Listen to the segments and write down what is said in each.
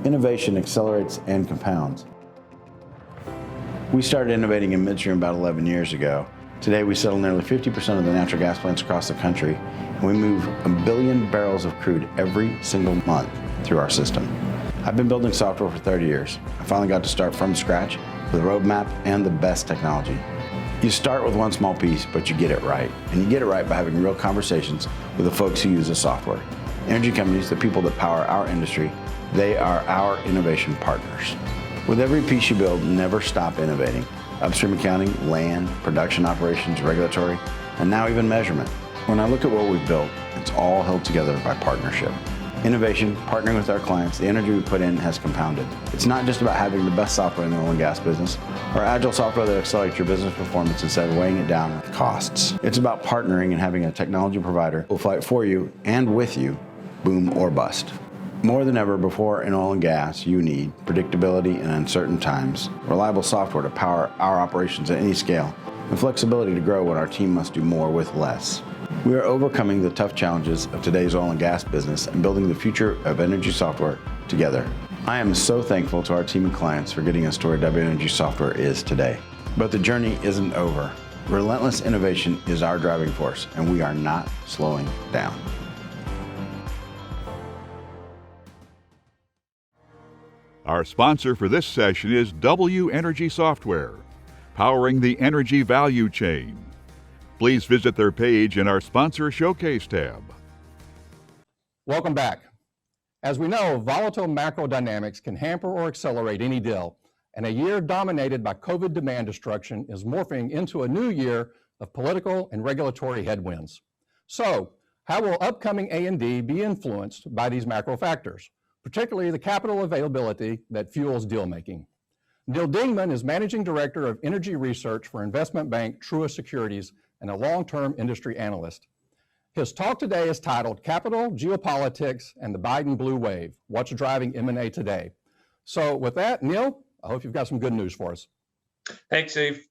Innovation accelerates and compounds. We started innovating in midstream about 11 years ago. Today, we settle nearly 50% of the natural gas plants across the country, and we move 1 billion barrels of crude every single month through our system. I've been building software for 30 years. I finally got to start from scratch with a roadmap and the best technology. You start with one small piece, but you get it right. And you get it right by having real conversations with the folks who use the software. Energy companies, the people that power our industry, they are our innovation partners. With every piece you build, never stop innovating. Upstream accounting, land, production operations, regulatory, and now even measurement. When I look at what we've built, it's all held together by partnership. Innovation, partnering with our clients, the energy we put in has compounded. It's not just about having the best software in the oil and gas business or agile software that accelerates your business performance instead of weighing it down with costs. It's about partnering and having a technology provider who will fight for you and with you, boom or bust. More than ever before in oil and gas, you need predictability in uncertain times, reliable software to power our operations at any scale, and flexibility to grow when our team must do more with less. We are overcoming the tough challenges of today's oil and gas business and building the future of energy software together. I am so thankful to our team and clients for getting us to where W Energy Software is today. But the journey isn't over. Relentless innovation is our driving force, and we are not slowing down. Our sponsor for this session is W Energy Software, powering the energy value chain. Please visit their page in our Sponsor Showcase tab. Welcome back. As we know, volatile macro dynamics can hamper or accelerate any deal, and a year dominated by COVID demand destruction is morphing into a new year of political and regulatory headwinds. So, how will upcoming A&D be influenced by these macro factors, particularly the capital availability that fuels deal making? Neal Dingmann is Managing Director of Energy Research for investment bank Truist Securities and a long-term industry analyst. His talk today is titled Capital, Geopolitics, and the Biden Blue Wave, What's Driving M&A Today? So with that, Neal, I hope you've got some good news for us. Thanks, Dave.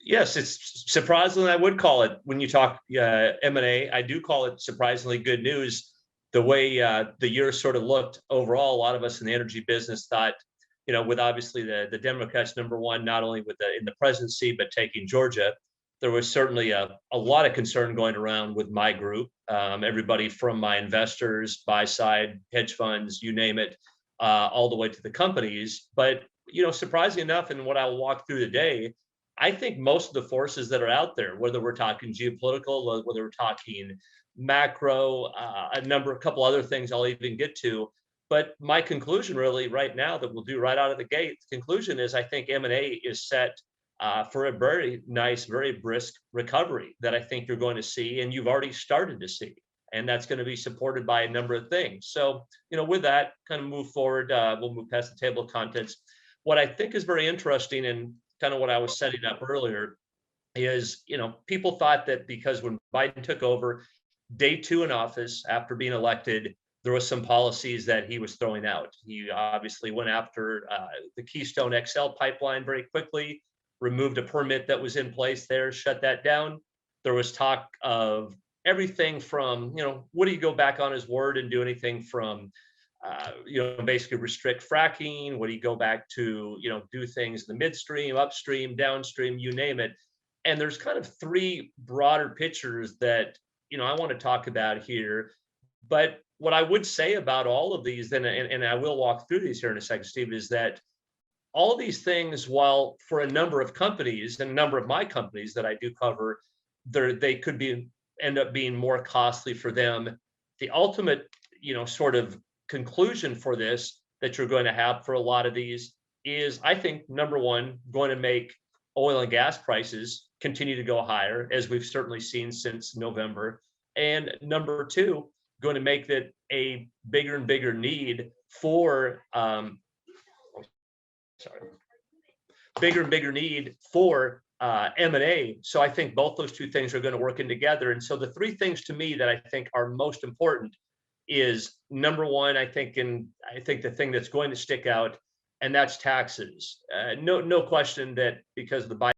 Yes, it's surprisingly, I would call it, when you talk M&A, I do call it surprisingly good news. The way the year sort of looked overall, a lot of us in the energy business thought, with obviously the Democrats #1, not only in the presidency, but taking Georgia, there was certainly a lot of concern going around with my group, everybody from my investors, buy side, hedge funds, you name it, all the way to the companies. But, surprisingly enough, and what I'll walk through today, I think most of the forces that are out there, whether we're talking geopolitical, whether we're talking macro, a couple other things I'll even get to. But my conclusion really right now that we'll do right out of the gate, the conclusion is I think M&A is set for a very nice, very brisk recovery that I think you're going to see, and you've already started to see. And that's going to be supported by a number of things. So, with that, kind of move forward, we'll move past the table of contents. What I think is very interesting, and kind of what I was setting up earlier, is, people thought that because when Biden took over, day 2 in office, after being elected, there was some policies that he was throwing out. He obviously went after the Keystone XL pipeline very quickly, removed a permit that was in place there, shut that down. There was talk of everything from, would he go back on his word and do anything from, basically restrict fracking? Would he go back to, do things in the midstream, upstream, downstream, you name it? And there's kind of 3 broader pictures that, I want to talk about here. But what I would say about all of these, and I will walk through these here in a second, Steve, is that all these things, while for a number of companies and a number of my companies that I do cover, they could end up being more costly for them. The ultimate, sort of conclusion for this that you're going to have for a lot of these is, I think, #1, going to make oil and gas prices continue to go higher, as we've certainly seen since November. And #2, going to make that a bigger and bigger need for bigger and bigger need for M&A. So I think both those 2 things are going to work in together. And so the 3 things to me that I think are most important is #1, I think the thing that's going to stick out, and that's taxes. No question that because of the Biden